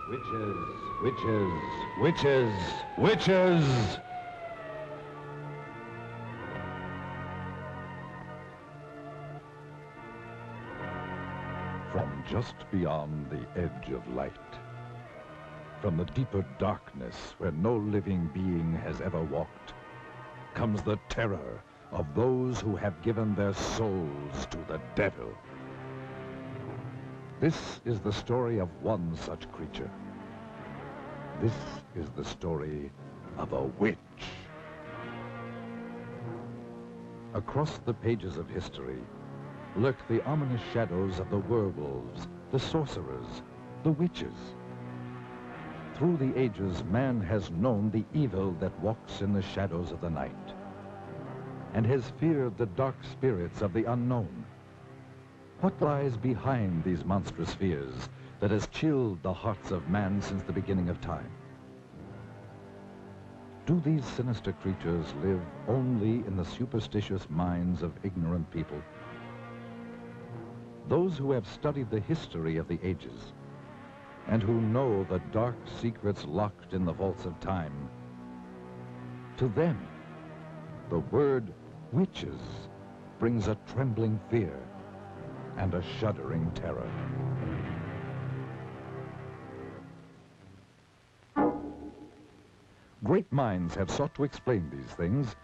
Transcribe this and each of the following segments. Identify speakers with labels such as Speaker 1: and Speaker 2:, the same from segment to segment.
Speaker 1: Witches, witches, witches, witches! From just beyond the edge of light, from the deeper darkness where no living being has ever walked, comes the terror of those who have given their souls to the devil. This is the story of one such creature. This is the story of a witch. Across the pages of history lurk the ominous shadows of the werewolves, the sorcerers, the witches. Through the ages, man has known the evil that walks in the shadows of the night and has feared the dark spirits of the unknown. What lies behind these monstrous fears that has chilled the hearts of man since the beginning of time? Do these sinister creatures live only in the superstitious minds of ignorant people? Those who have studied the history of the ages and who know the dark secrets locked in the vaults of time, to them, the word witches brings a trembling fear and a shuddering terror. Great minds have sought to explain these things,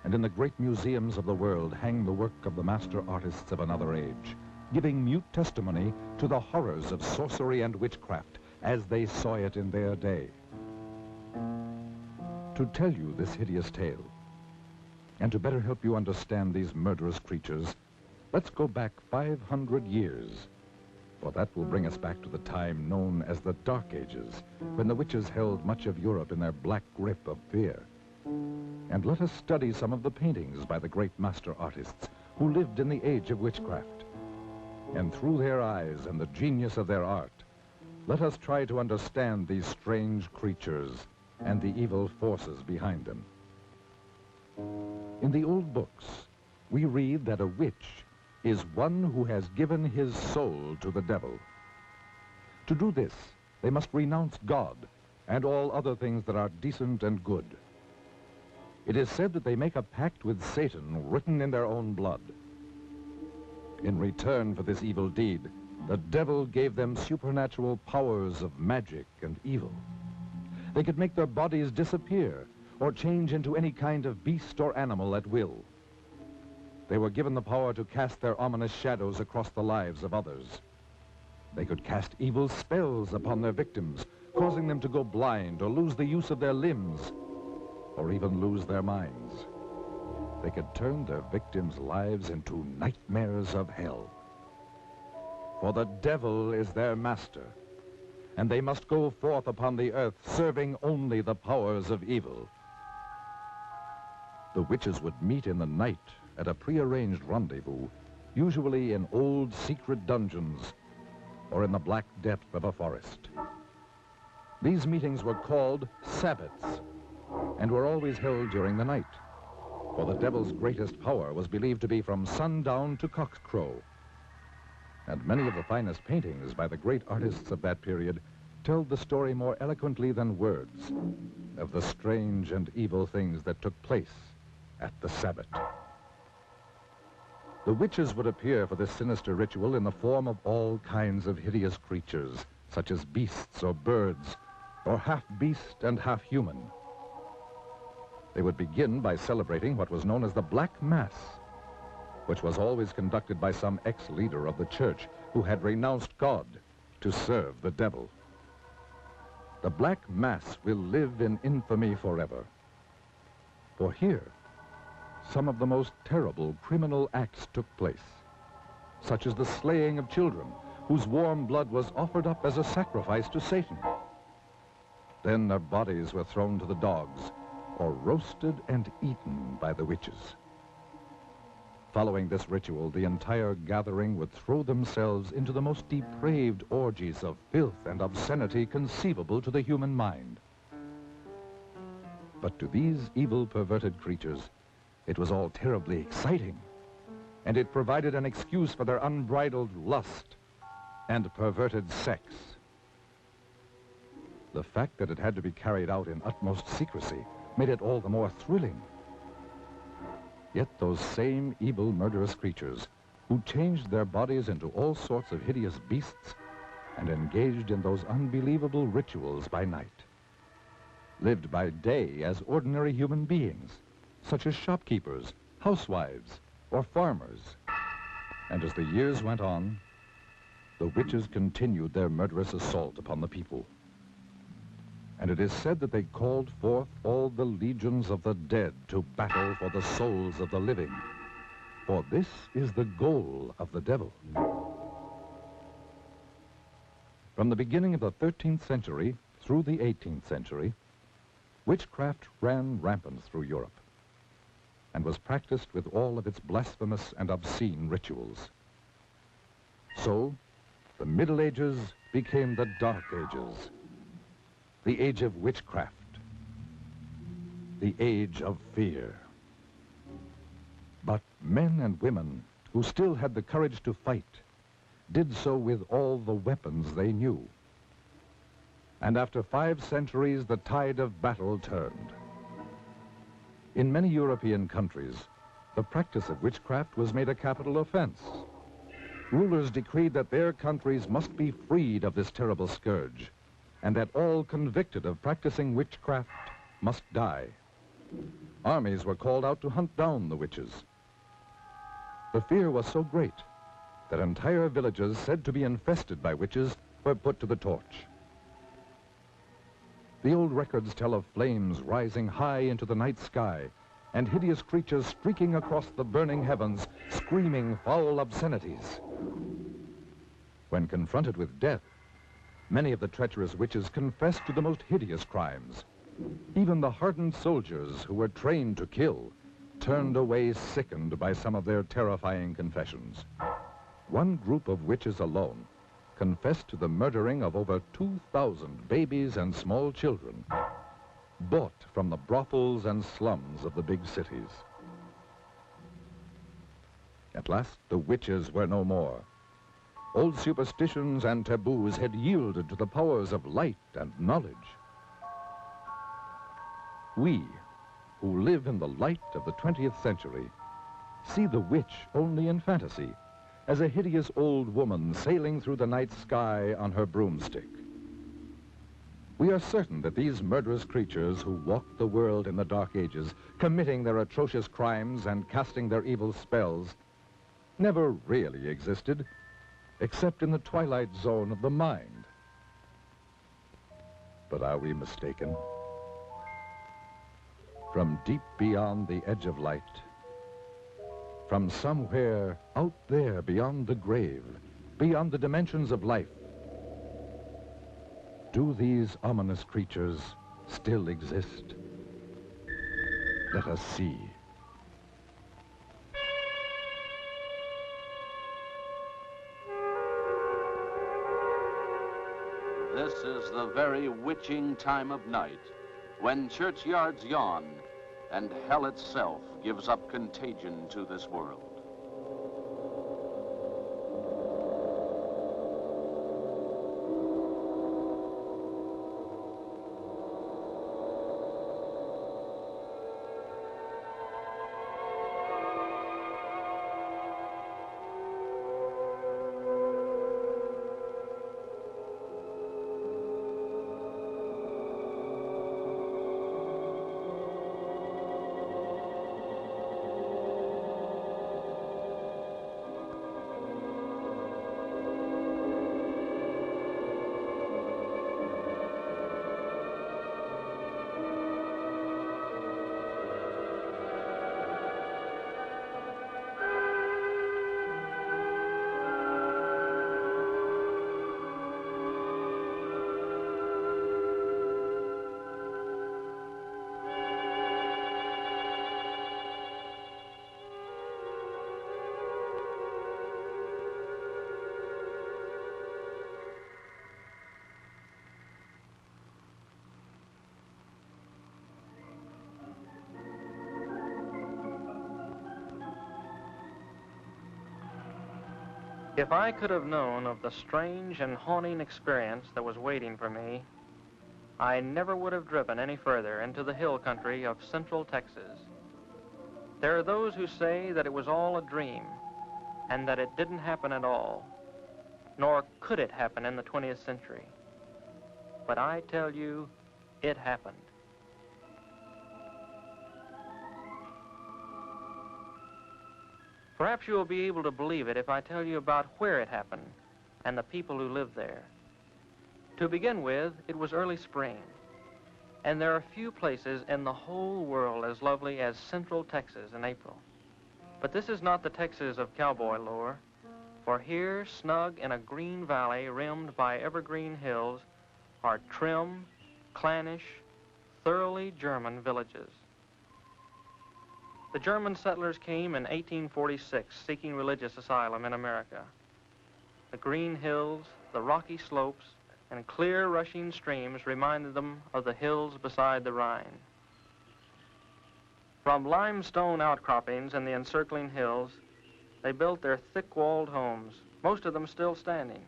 Speaker 1: and in the great museums of the world hang the work of the master artists of another age, giving mute testimony to the horrors of sorcery and witchcraft as they saw it in their day. To tell you this hideous tale, and to better help you understand these murderous creatures, let's go back 500 years, for that will bring us back to the time known as the Dark Ages, when the witches held much of Europe in their black grip of fear. And let us study some of the paintings by the great master artists who lived in the age of witchcraft. And through their eyes and the genius of their art, let us try to understand these strange creatures and the evil forces behind them. In the old books, we read that a witch is one who has given his soul to the devil. To do this, they must renounce God and all other things that are decent and good. It is said that they make a pact with Satan written in their own blood. In return for this evil deed, the devil gave them supernatural powers of magic and evil. They could make their bodies disappear or change into any kind of beast or animal at will. They were given the power to cast their ominous shadows across the lives of others. They could cast evil spells upon their victims, causing them to go blind or lose the use of their limbs, or even lose their minds. They could turn their victims' lives into nightmares of hell. For the devil is their master, and they must go forth upon the earth serving only the powers of evil. The witches would meet in the night at a prearranged rendezvous, usually in old secret dungeons or in the black depth of a forest. These meetings were called sabbats and were always held during the night, for the devil's greatest power was believed to be from sundown to cockcrow. And many of the finest paintings by the great artists of that period tell the story more eloquently than words of the strange and evil things that took place at the Sabbat. The witches would appear for this sinister ritual in the form of all kinds of hideous creatures, such as beasts or birds, or half beast and half human. They would begin by celebrating what was known as the Black Mass, which was always conducted by some ex-leader of the church who had renounced God to serve the devil. The Black Mass will live in infamy forever. For here, some of the most terrible criminal acts took place, such as the slaying of children, whose warm blood was offered up as a sacrifice to Satan. Then their bodies were thrown to the dogs, or roasted and eaten by the witches. Following this ritual, the entire gathering would throw themselves into the most depraved orgies of filth and obscenity conceivable to the human mind. But to these evil, perverted creatures, it was all terribly exciting, and it provided an excuse for their unbridled lust and perverted sex. The fact that it had to be carried out in utmost secrecy made it all the more thrilling. Yet those same evil, murderous creatures who changed their bodies into all sorts of hideous beasts and engaged in those unbelievable rituals by night, lived by day as ordinary human beings, such as shopkeepers, housewives, or farmers. And as the years went on, the witches continued their murderous assault upon the people. And it is said that they called forth all the legions of the dead to battle for the souls of the living. For this is the goal of the devil. From the beginning of the 13th century through the 18th century, witchcraft ran rampant through Europe and was practiced with all of its blasphemous and obscene rituals. So, the Middle Ages became the Dark Ages, the age of witchcraft, the age of fear. But men and women who still had the courage to fight did so with all the weapons they knew. And after 5 centuries, the tide of battle turned. In many European countries, the practice of witchcraft was made a capital offense. Rulers decreed that their countries must be freed of this terrible scourge, and that all convicted of practicing witchcraft must die. Armies were called out to hunt down the witches. The fear was so great that entire villages said to be infested by witches were put to the torch. The old records tell of flames rising high into the night sky and hideous creatures streaking across the burning heavens, screaming foul obscenities. When confronted with death, many of the treacherous witches confessed to the most hideous crimes. Even the hardened soldiers who were trained to kill turned away sickened by some of their terrifying confessions. One group of witches alone confessed to the murdering of over 2,000 babies and small children, bought from the brothels and slums of the big cities. At last, the witches were no more. Old superstitions and taboos had yielded to the powers of light and knowledge. We, who live in the light of the 20th century, see the witch only in fantasy, as a hideous old woman sailing through the night sky on her broomstick. We are certain that these murderous creatures who walked the world in the Dark Ages, committing their atrocious crimes and casting their evil spells, never really existed, except in the twilight zone of the mind. But are we mistaken? From deep beyond the edge of light, from somewhere out there beyond the grave, beyond the dimensions of life, do these ominous creatures still exist? Let us see.
Speaker 2: This is the very witching time of night, when churchyards yawn and hell itself gives up contagion to this world.
Speaker 3: If I could have known of the strange and haunting experience that was waiting for me, I never would have driven any further into the hill country of central Texas. There are those who say that it was all a dream and that it didn't happen at all, nor could it happen in the 20th century. But I tell you, it happened. Perhaps you will be able to believe it if I tell you about where it happened and the people who lived there. To begin with, it was early spring, and there are few places in the whole world as lovely as central Texas in April. But this is not the Texas of cowboy lore, for here, snug in a green valley rimmed by evergreen hills, are trim, clannish, thoroughly German villages. The German settlers came in 1846 seeking religious asylum in America. The green hills, the rocky slopes, and clear rushing streams reminded them of the hills beside the Rhine. From limestone outcroppings in the encircling hills, they built their thick-walled homes, most of them still standing,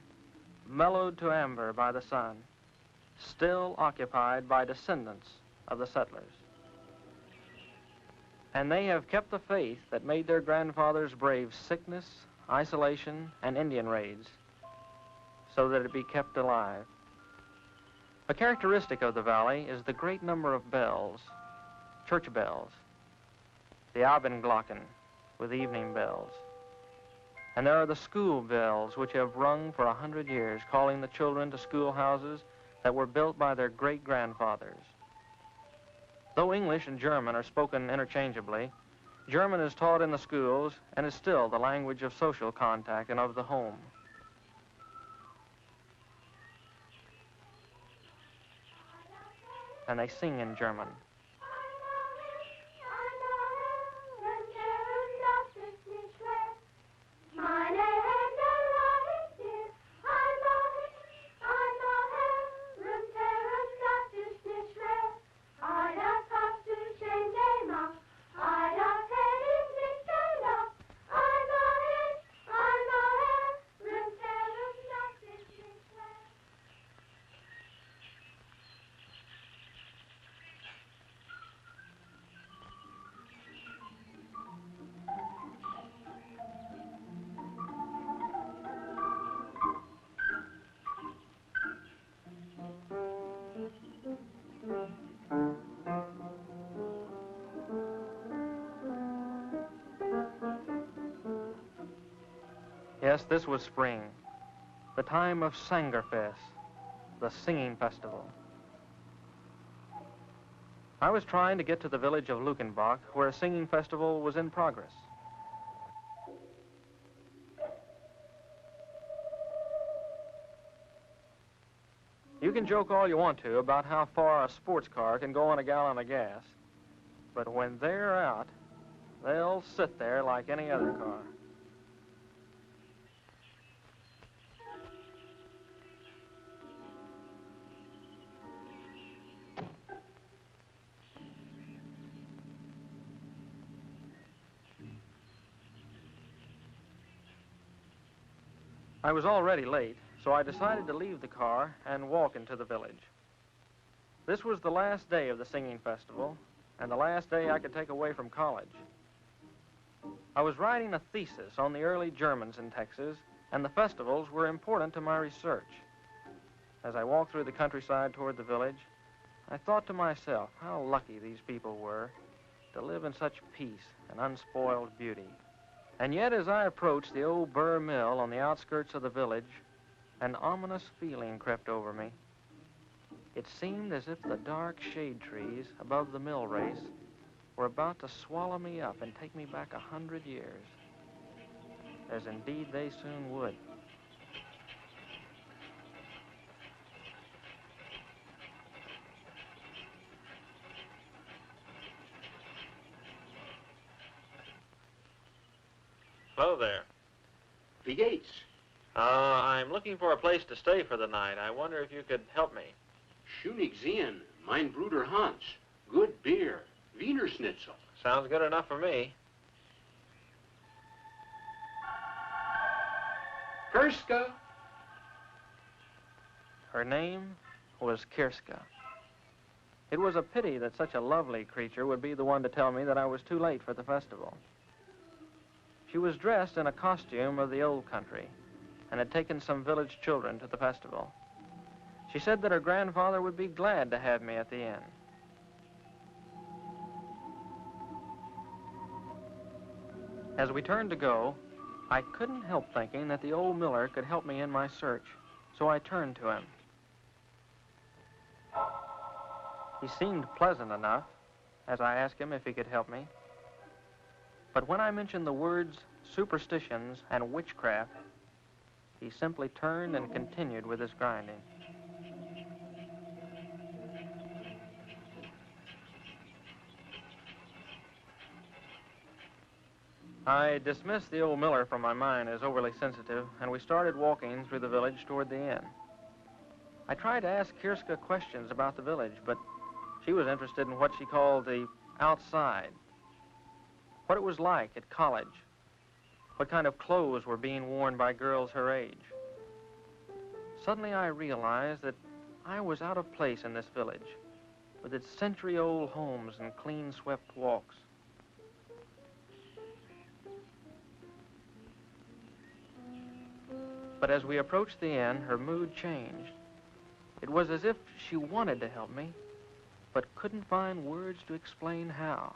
Speaker 3: mellowed to amber by the sun, still occupied by descendants of the settlers. And they have kept the faith that made their grandfathers brave sickness, isolation, and Indian raids, so that it be kept alive. A characteristic of the valley is the great number of bells, church bells, the Abendglocken with evening bells. And there are the school bells which have rung for 100 years, calling the children to schoolhouses that were built by their great-grandfathers. Though English and German are spoken interchangeably, German is taught in the schools and is still the language of social contact and of the home. And they sing in German. Yes, this was spring, the time of Sangerfest, the singing festival. I was trying to get to the village of Luckenbach, where a singing festival was in progress. You can joke all you want to about how far a sports car can go on a gallon of gas, but when they're out, they'll sit there like any other car. I was already late, so I decided to leave the car and walk into the village. This was the last day of the singing festival, and the last day I could take away from college. I was writing a thesis on the early Germans in Texas, and the festivals were important to my research. As I walked through the countryside toward the village, I thought to myself how lucky these people were to live in such peace and unspoiled beauty. And yet, as I approached the old burr mill on the outskirts of the village, an ominous feeling crept over me. It seemed as if the dark shade trees above the mill race were about to swallow me up and take me back 100 years, as indeed they soon would.
Speaker 4: Hello there.
Speaker 5: The Gates.
Speaker 4: I'm looking for a place to stay for the night. I wonder if you could help me.
Speaker 5: Schönig sehen, mein Bruder Hans. Good beer. Wiener Schnitzel.
Speaker 4: Sounds good enough for me.
Speaker 5: Kirska.
Speaker 3: Her name was Kirska. It was a pity that such a lovely creature would be the one to tell me that I was too late for the festival. She was dressed in a costume of the old country and had taken some village children to the festival. She said that her grandfather would be glad to have me at the inn. As we turned to go, I couldn't help thinking that the old miller could help me in my search, so I turned to him. He seemed pleasant enough as I asked him if he could help me. But when I mentioned the words superstitions and witchcraft, he simply turned and continued with his grinding. I dismissed the old miller from my mind as overly sensitive, and we started walking through the village toward the inn. I tried to ask Kirska questions about the village, but she was interested in what she called the outside, what it was like at college, what kind of clothes were being worn by girls her age. Suddenly I realized that I was out of place in this village, with its century-old homes and clean-swept walks. But as we approached the inn, her mood changed. It was as if she wanted to help me, but couldn't find words to explain how.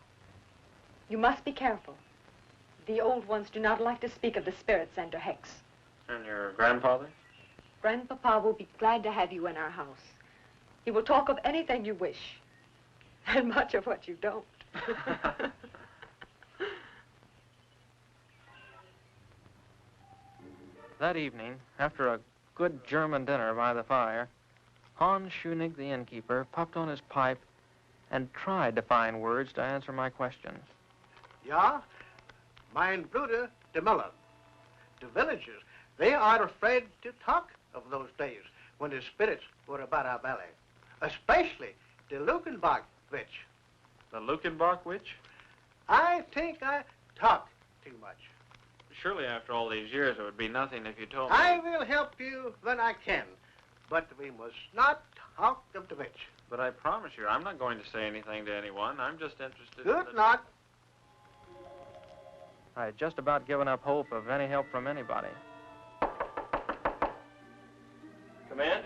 Speaker 6: You must be careful. The old ones do not like to speak of the spirits and or hex.
Speaker 4: And your grandfather?
Speaker 6: Grandpapa will be glad to have you in our house. He will talk of anything you wish, and much of what you don't.
Speaker 3: That evening, after a good German dinner by the fire, Hans Schunig, the innkeeper, puffed on his pipe and tried to find words to answer my questions.
Speaker 7: Ja, mein Bruder, the Miller. The villagers, they are afraid to talk of those days when the spirits were about our belly, especially the Lukenbach witch.
Speaker 4: The Lukenbach witch?
Speaker 7: I think I talk too much.
Speaker 4: Surely after all these years it would be nothing if you told me.
Speaker 7: I will help you when I can, but we must not talk of the witch.
Speaker 4: But I promise you, I'm not going to say anything to anyone. I'm just interested
Speaker 7: Good
Speaker 4: in
Speaker 7: luck.
Speaker 3: I had just about given up hope of any help from anybody.
Speaker 4: Come in.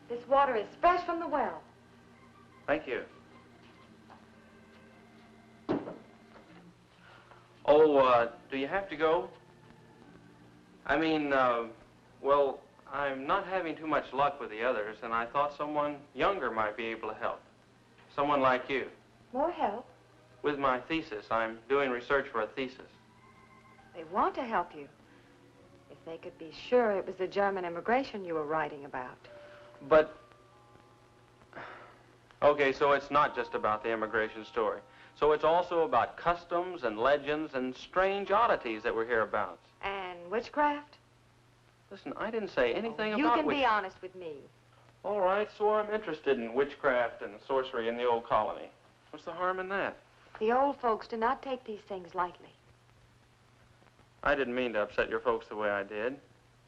Speaker 6: This water is fresh from the well.
Speaker 3: Thank you. Oh, do you have to go? I mean, well, I'm not having too much luck with the others, and I thought someone younger might be able to help. Someone like you.
Speaker 6: More help?
Speaker 3: With my thesis. I'm doing research for a thesis.
Speaker 6: They want to help you. If they could be sure it was the German immigration you were writing about.
Speaker 3: But, okay, so it's not just about the immigration story. So it's also about customs and legends and strange oddities that we're hereabouts.
Speaker 6: And witchcraft?
Speaker 3: Listen, I didn't say anything about
Speaker 6: You can be honest with me.
Speaker 3: All right, so I'm interested in witchcraft and sorcery in the old colony. What's the harm in that?
Speaker 6: The old folks do not take these things lightly.
Speaker 3: I didn't mean to upset your folks the way I did.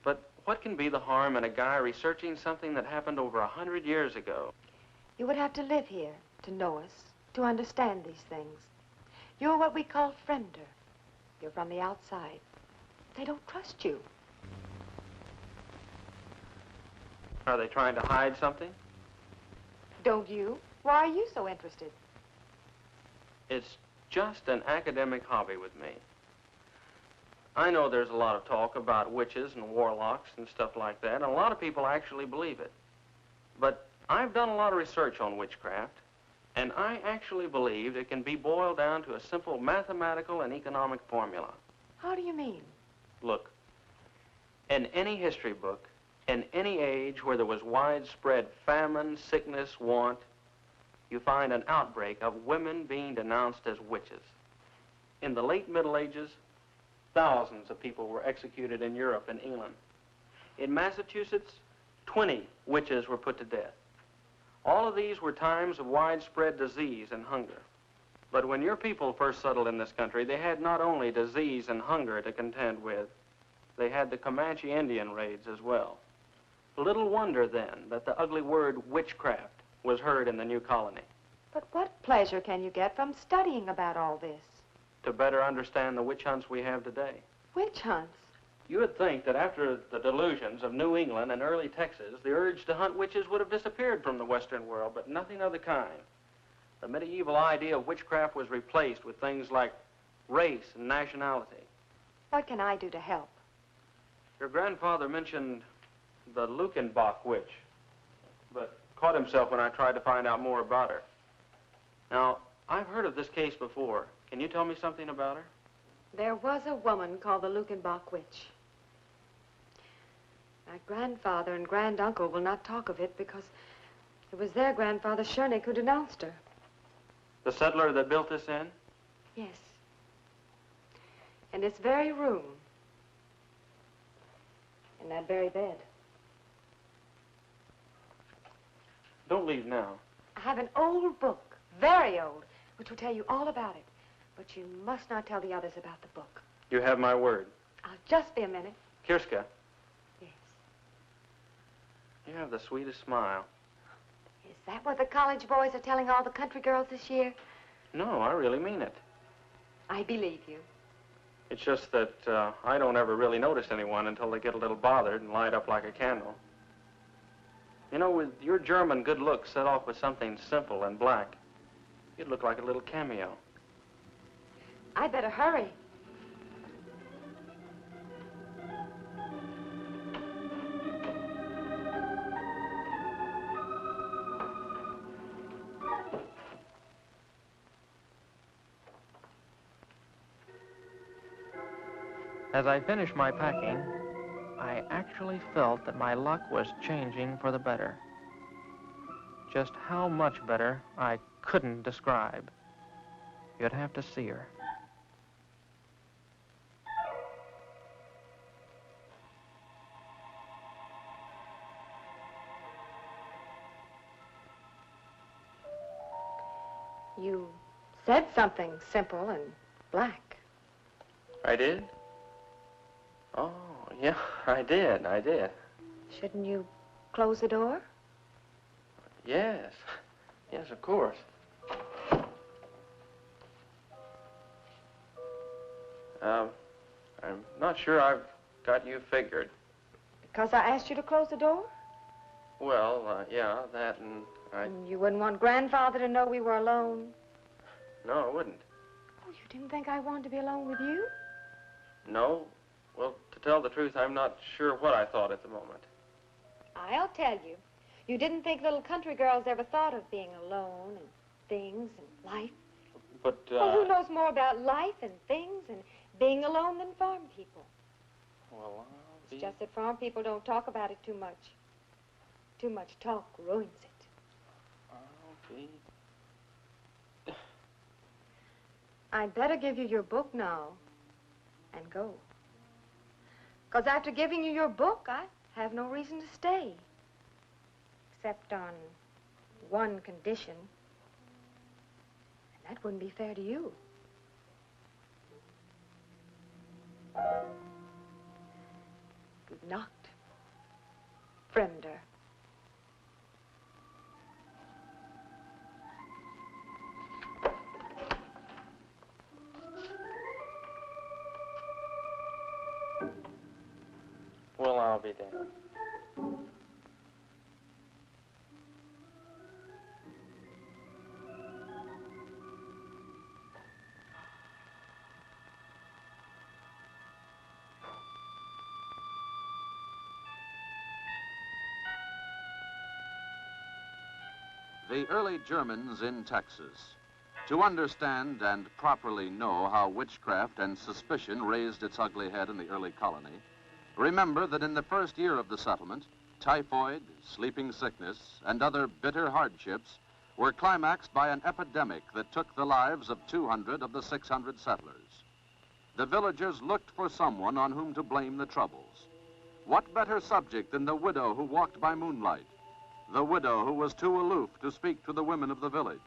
Speaker 3: But what can be the harm in a guy researching something that happened over 100 years ago?
Speaker 6: You would have to live here to know us, to understand these things. You're what we call friender. You're from the outside. They don't trust you.
Speaker 3: Are they trying to hide something?
Speaker 6: Don't you? Why are you so interested?
Speaker 3: It's just an academic hobby with me. I know there's a lot of talk about witches and warlocks and stuff like that, and a lot of people actually believe it. But I've done a lot of research on witchcraft, and I actually believe it can be boiled down to a simple mathematical and economic formula.
Speaker 6: How do you mean?
Speaker 3: Look, in any history book, in any age where there was widespread famine, sickness, want, you find an outbreak of women being denounced as witches. In the late Middle Ages, thousands of people were executed in Europe and England. In Massachusetts, 20 witches were put to death. All of these were times of widespread disease and hunger. But when your people first settled in this country, they had not only disease and hunger to contend with, they had the Comanche Indian raids as well. Little wonder, then, that the ugly word witchcraft was heard in the new colony.
Speaker 6: But what pleasure can you get from studying about all this?
Speaker 3: To better understand the witch hunts we have today.
Speaker 6: Witch hunts?
Speaker 3: You would think that after the delusions of New England and early Texas, the urge to hunt witches would have disappeared from the Western world, but nothing of the kind. The medieval idea of witchcraft was replaced with things like race and nationality.
Speaker 6: What can I do to help?
Speaker 3: Your grandfather mentioned the Lukenbach witch, but caught himself when I tried to find out more about her. Now, I've heard of this case before. Can you tell me something about her?
Speaker 6: There was a woman called the Lukenbach witch. My grandfather and granduncle will not talk of it because it was their grandfather, Schoenig, who denounced her.
Speaker 3: The settler that built this inn?
Speaker 6: Yes. In this very room. In that very bed.
Speaker 3: Don't leave now.
Speaker 6: I have an old book, very old, which will tell you all about it. But you must not tell the others about the book.
Speaker 3: You have my word.
Speaker 6: I'll just be a minute.
Speaker 3: Kirska.
Speaker 6: Yes.
Speaker 3: You have the sweetest smile.
Speaker 6: Is that what the college boys are telling all the country girls this year?
Speaker 3: No, I really mean it.
Speaker 6: I believe you.
Speaker 3: It's just that I don't ever really notice anyone until they get a little bothered and light up like a candle. You know, with your German good looks set off with something simple and black, you'd look like a little cameo.
Speaker 6: I'd better hurry.
Speaker 3: As I finished my packing, I actually felt that my luck was changing for the better. Just how much better, I couldn't describe. You'd have to see her.
Speaker 6: You said something simple and black.
Speaker 3: I did? Oh, yeah, I did.
Speaker 6: Shouldn't you close the door?
Speaker 3: Yes. Yes, of course. I'm not sure I've got you figured.
Speaker 6: Because I asked you to close the door?
Speaker 3: Well, yeah, that and
Speaker 6: And you wouldn't want Grandfather to know we were alone?
Speaker 3: No, I wouldn't.
Speaker 6: Oh, you didn't think I wanted to be alone with you?
Speaker 3: No. Well, to tell the truth, I'm not sure what I thought at the moment.
Speaker 6: I'll tell you. You didn't think little country girls ever thought of being alone and things and life?
Speaker 3: But,
Speaker 6: Well, who knows more about life and things and being alone than farm people?
Speaker 3: Well,
Speaker 6: It's just that farm people don't talk about it too much. Too much talk ruins it.
Speaker 3: I'll be...
Speaker 6: I'd better give you your book now and go. Because after giving you your book, I have no reason to stay. Except on one condition. And that wouldn't be fair to you. Good night, Fremder.
Speaker 3: Well, I'll be damned.
Speaker 2: The early Germans in Texas. To understand and properly know how witchcraft and suspicion raised its ugly head in the early colony, remember that in the first year of the settlement, typhoid, sleeping sickness, and other bitter hardships were climaxed by an epidemic that took the lives of 200 of the 600 settlers. The villagers looked for someone on whom to blame the troubles. What better subject than the widow who walked by moonlight? The widow who was too aloof to speak to the women of the village.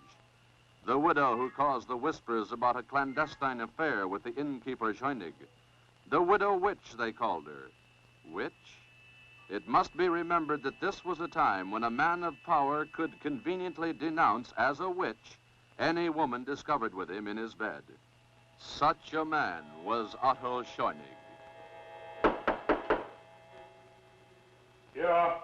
Speaker 2: The widow who caused the whispers about a clandestine affair with the innkeeper Schoenig. The widow witch, they called her. Witch? It must be remembered that this was a time when a man of power could conveniently denounce as a witch any woman discovered with him in his bed. Such a man was Otto Scheunig.
Speaker 8: Yeah.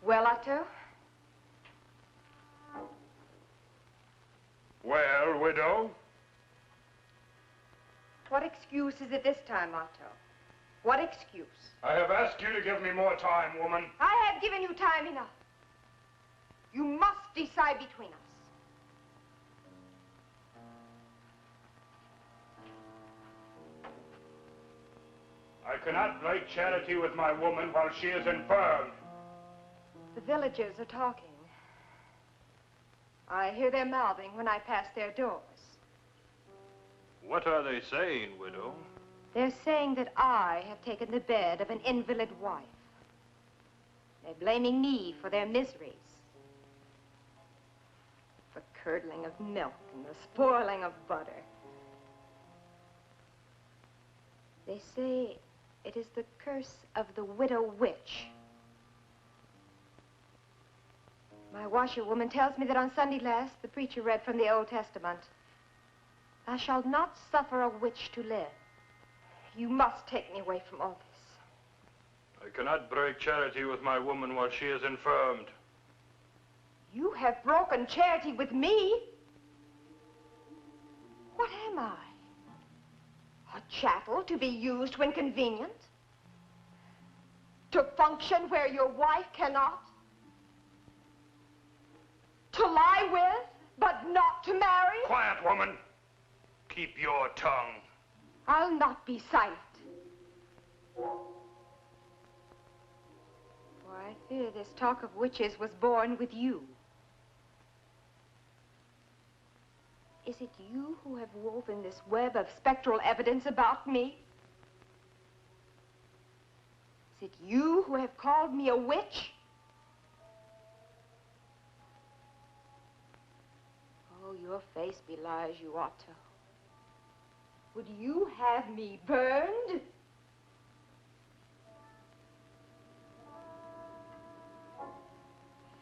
Speaker 6: Well, Otto?
Speaker 8: Well, widow?
Speaker 6: What excuse is it this time, Otto? What excuse?
Speaker 8: I have asked you to give me more time, woman.
Speaker 6: I have given you time enough. You must decide between us.
Speaker 8: I cannot break charity with my woman while she is infirm.
Speaker 6: The villagers are talking. I hear their mouthing when I pass their doors.
Speaker 8: What are they saying, widow?
Speaker 6: They're saying that I have taken the bed of an invalid wife. They're blaming me for their miseries. The curdling of milk and the spoiling of butter. They say it is the curse of the widow witch. My washerwoman tells me that on Sunday last, the preacher read from the Old Testament. Thou shalt not suffer a witch to live. You must take me away from all this.
Speaker 8: I cannot break charity with my woman while she is infirmed.
Speaker 6: You have broken charity with me? What am I? A chattel to be used when convenient? To function where your wife cannot? To lie with, but not to marry?
Speaker 8: Quiet, woman. Keep your tongue.
Speaker 6: I'll not be silent. For I fear this talk of witches was born with you. Is it you who have woven this web of spectral evidence about me? Is it you who have called me a witch? Oh, your face belies you, Otto. Would you have me burned?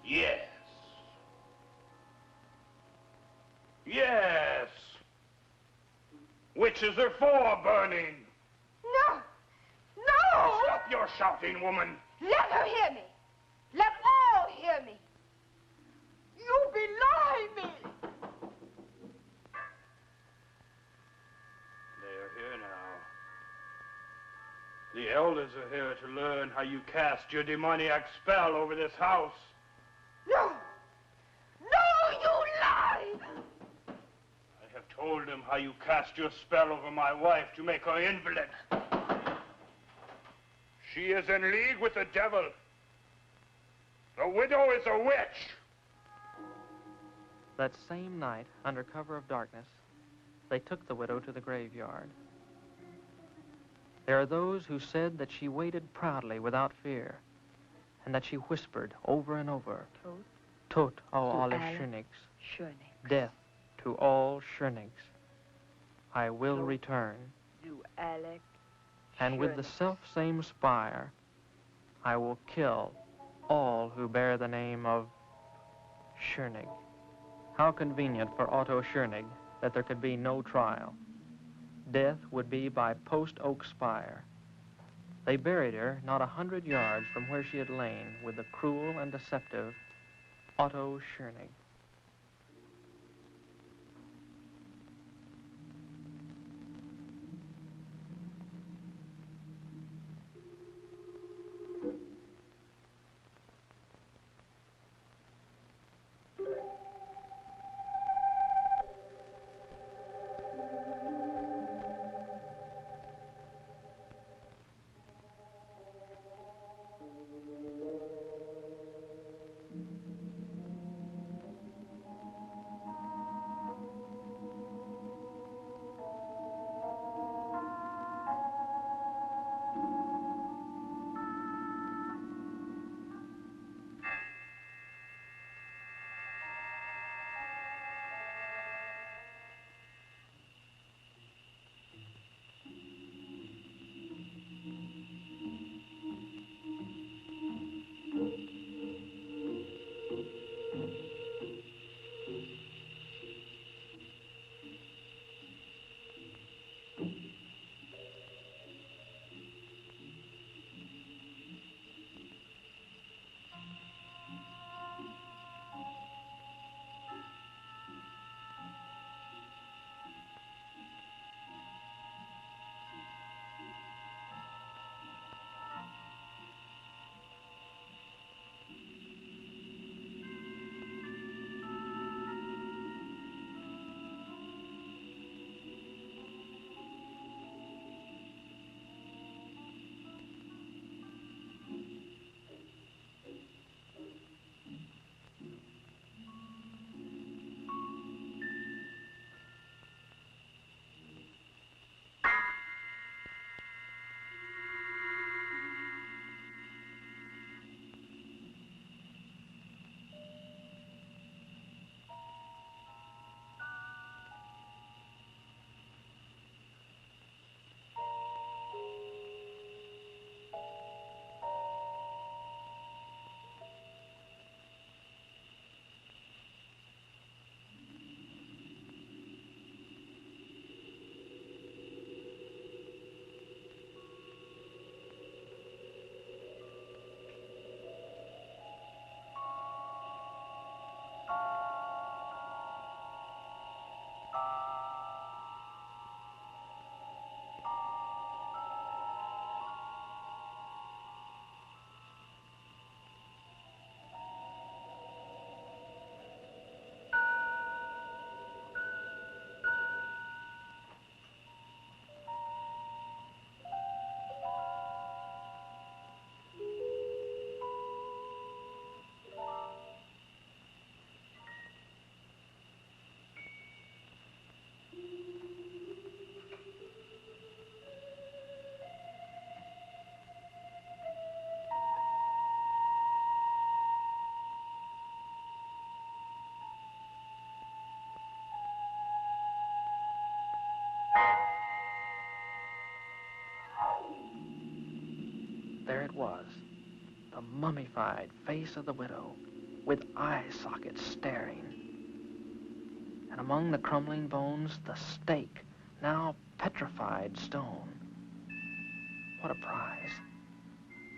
Speaker 8: Yes. Yes. Witches are for burning.
Speaker 6: No! No!
Speaker 8: Stop your shouting, woman.
Speaker 6: Let her hear me. Let all hear me. You belie me.
Speaker 8: They're here now. The elders are here to learn how you cast your demoniac spell over this house.
Speaker 6: No! No, you lie!
Speaker 8: I have told them how you cast your spell over my wife to make her invalid. She is in league with the devil. The widow is a witch.
Speaker 3: That same night, under cover of darkness, they took the widow to the graveyard. There are those who said that she waited proudly without fear, and that she whispered over and over, Tot au alle Schönigs, death to all Schönigs. I will return. And with the self-same spire, I will kill all who bear the name of Schönig. How convenient for Otto Schönig that there could be no trial. Death would be by post oak spire. They buried her not 100 yards from where she had lain with the cruel and deceptive Otto Schönig. there it was, the mummified face of the widow, with eye sockets staring. And among the crumbling bones, the stake, now petrified stone. What a prize.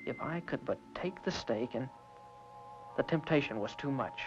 Speaker 3: If I could but take the stake, and the temptation was too much.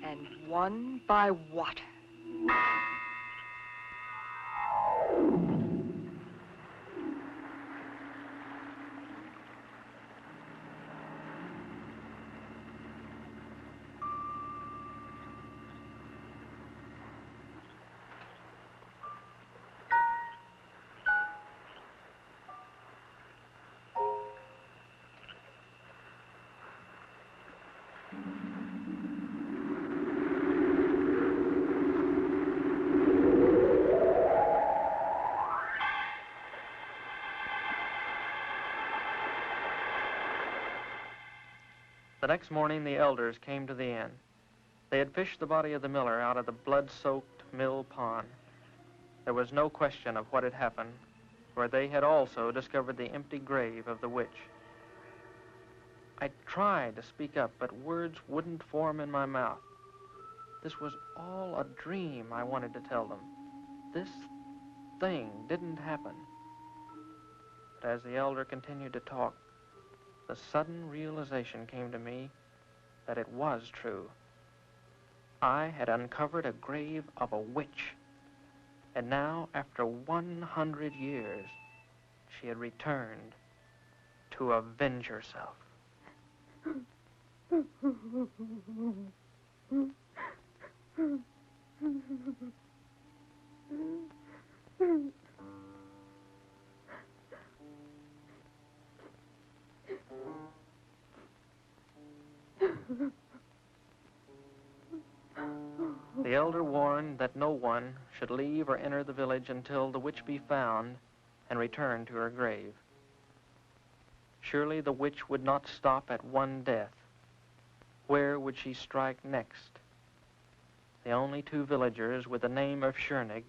Speaker 9: and won by water.
Speaker 3: The next morning, the elders came to the inn. They had fished the body of the miller out of the blood-soaked mill pond. There was no question of what had happened, for they had also discovered the empty grave of the witch. I tried to speak up, but words wouldn't form in my mouth. This was all a dream, I wanted to tell them. This thing didn't happen. But as the elder continued to talk, the sudden realization came to me that it was true. I had uncovered a grave of a witch, and now, after 100 years, she had returned to avenge herself. The elder warned that no one should leave or enter the village until the witch be found and return to her grave. Surely the witch would not stop at one death. Where would she strike next? The only two villagers with the name of Schoenig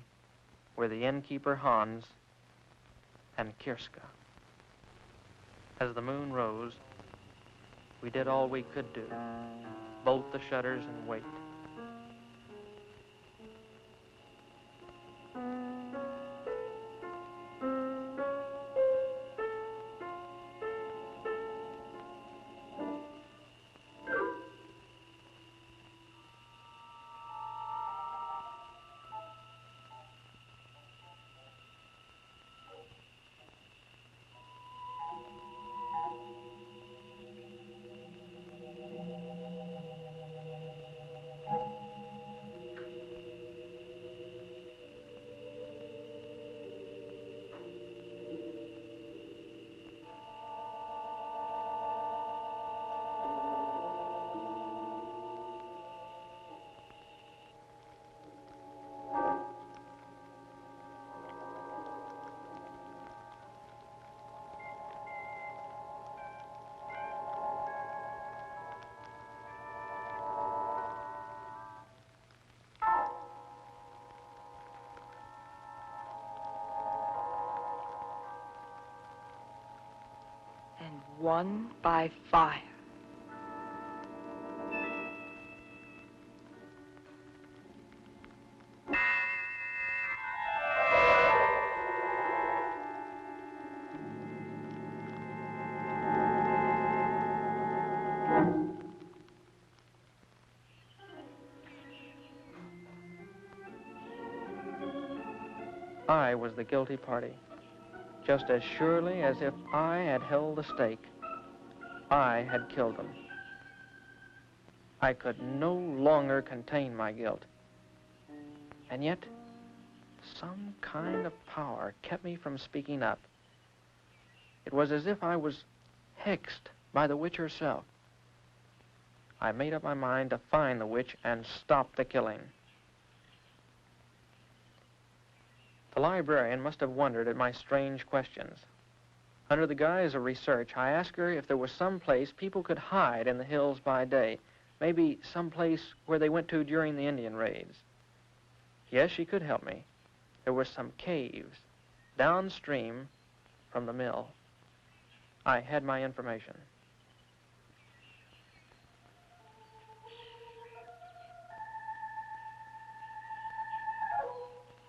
Speaker 3: were the innkeeper Hans and Kirska. As the moon rose, we did all we could do, bolt the shutters and wait.
Speaker 9: And won by fire.
Speaker 3: I was the guilty party. Just as surely as if I had held the stake, I had killed them. I could no longer contain my guilt. And yet, some kind of power kept me from speaking up. It was as if I was hexed by the witch herself. I made up my mind to find the witch and stop the killing. The librarian must have wondered at my strange questions. Under the guise of research, I asked her if there was some place people could hide in the hills by day, maybe some place where they went to during the Indian raids. Yes, she could help me. There were some caves downstream from the mill. I had my information.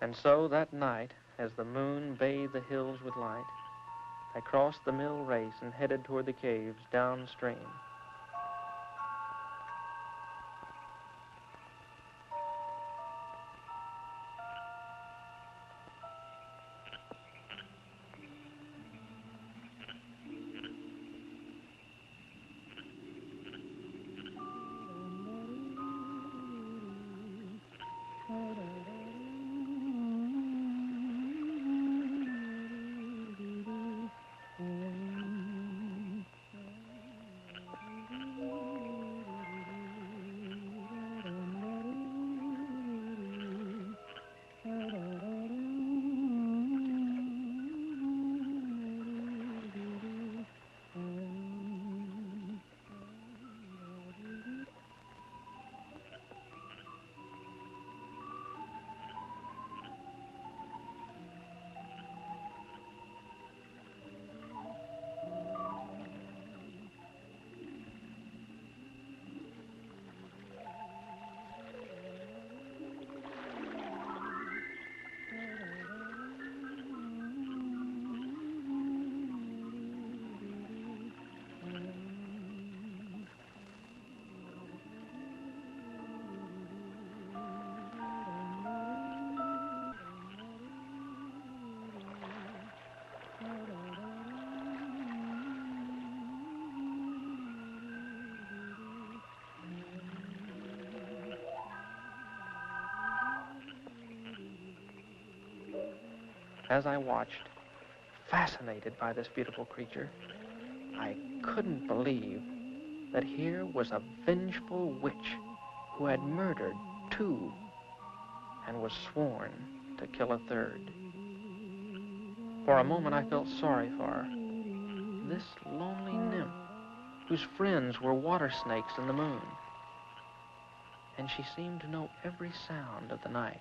Speaker 3: And so that night, as the moon bathed the hills with light, I crossed the mill race and headed toward the caves downstream. As I watched, fascinated by this beautiful creature, I couldn't believe that here was a vengeful witch who had murdered 2 and was sworn to kill a 3rd. For a moment, I felt sorry for her. This lonely nymph, whose friends were water snakes in the moon. And she seemed to know every sound of the night.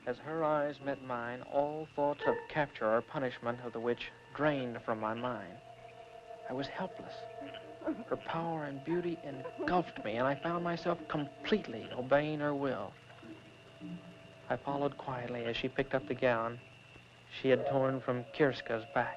Speaker 3: As her eyes met mine, all thoughts of capture or punishment of the witch drained from my mind. I was helpless. Her power and beauty engulfed me, and I found myself completely obeying her will. I followed quietly as she picked up the gown she had torn from Kirska's back.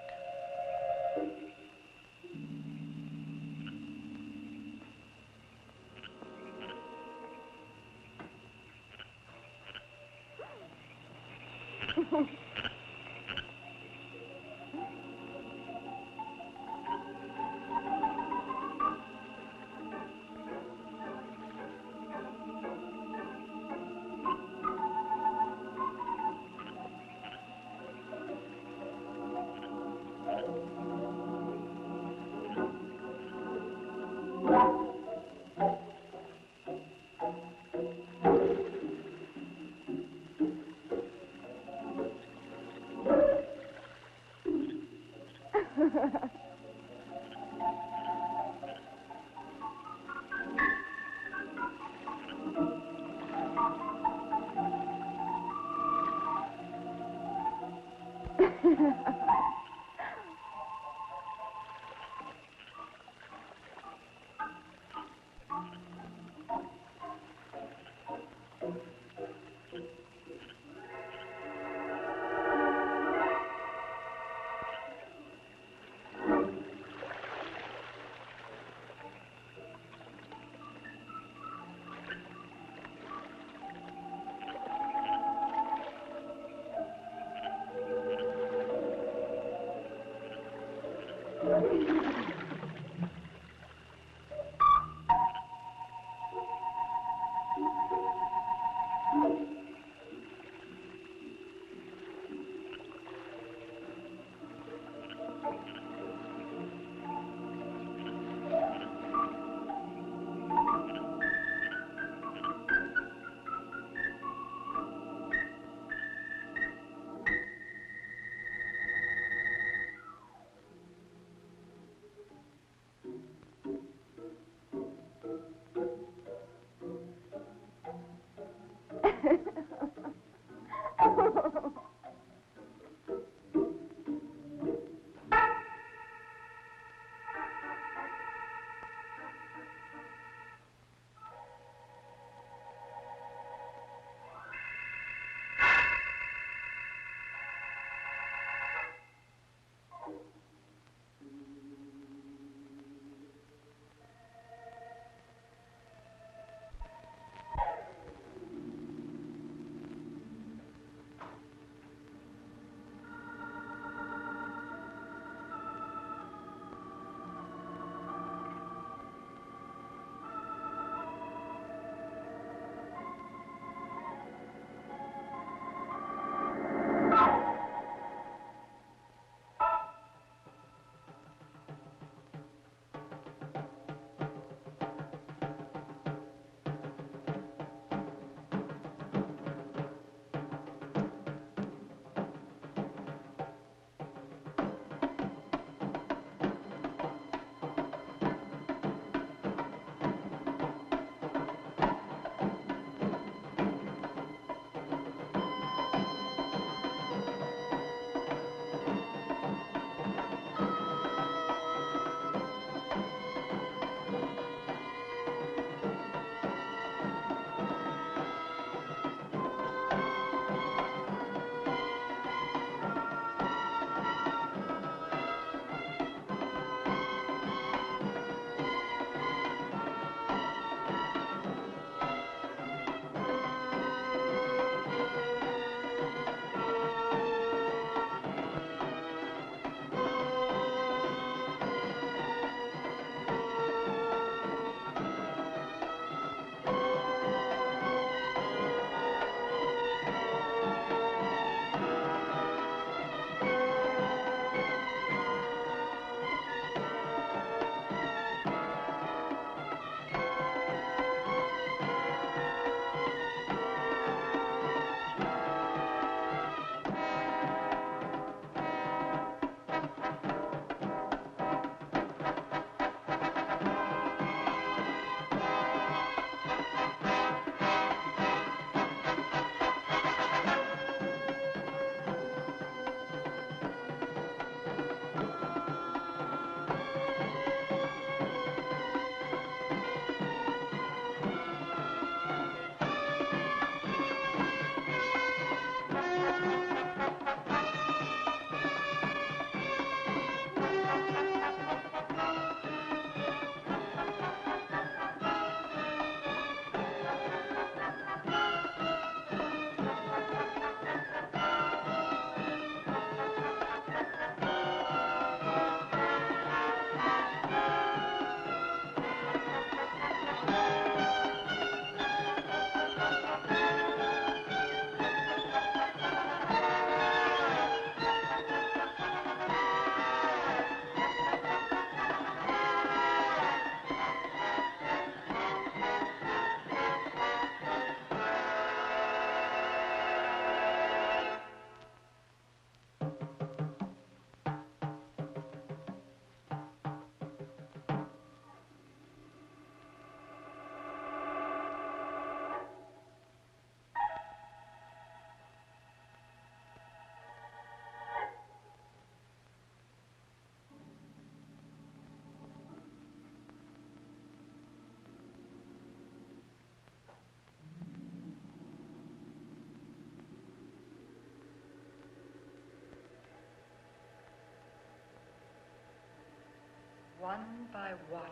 Speaker 9: one by water,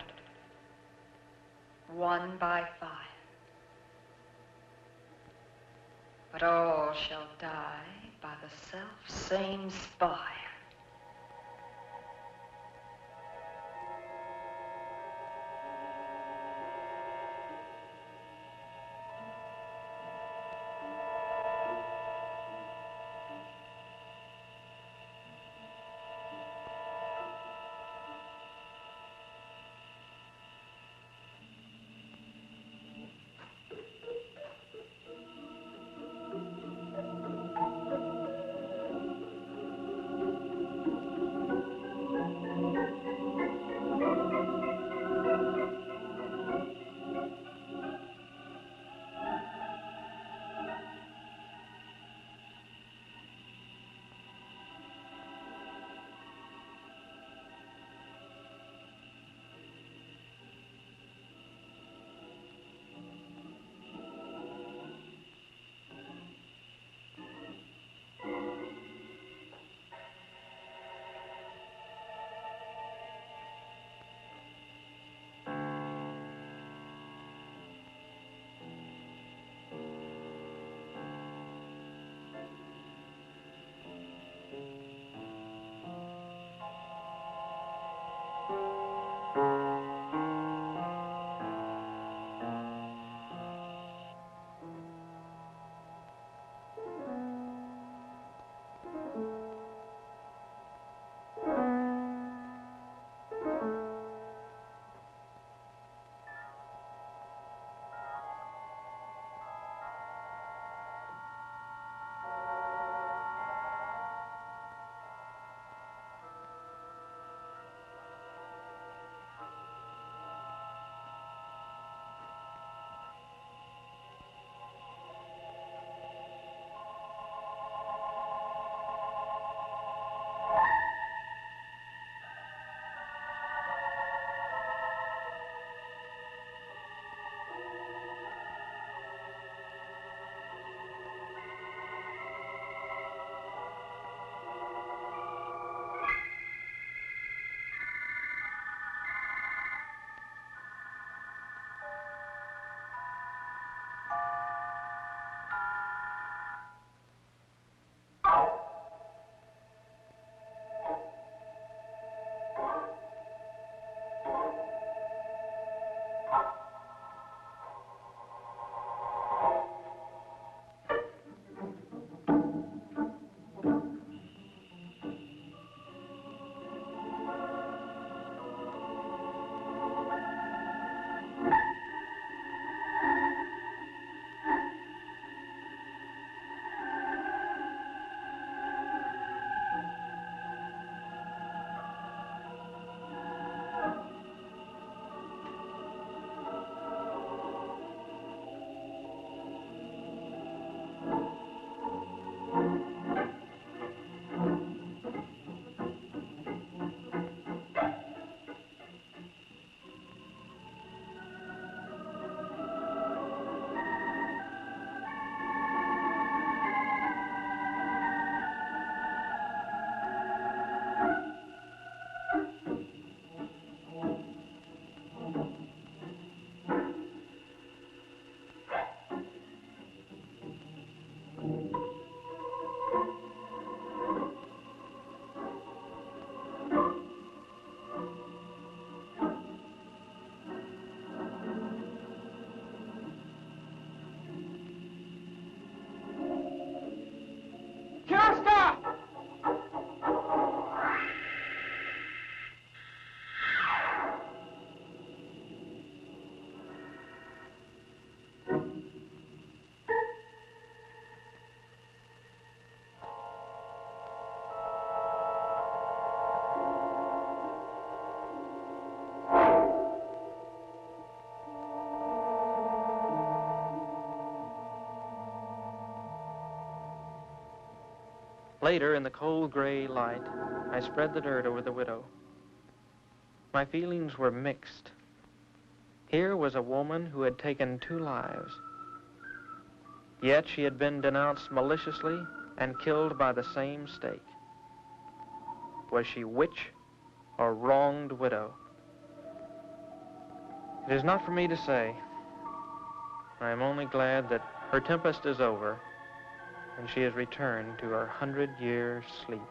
Speaker 9: one by fire. But all shall die by the self-same spire.
Speaker 3: Later, in the cold gray light, I spread the dirt over the widow. My feelings were mixed. Here was a woman who had taken 2 lives. Yet she had been denounced maliciously and killed by the same stake. Was she witch or wronged widow? It is not for me to say. I am only glad that her tempest is over and she has returned to her 100-year sleep.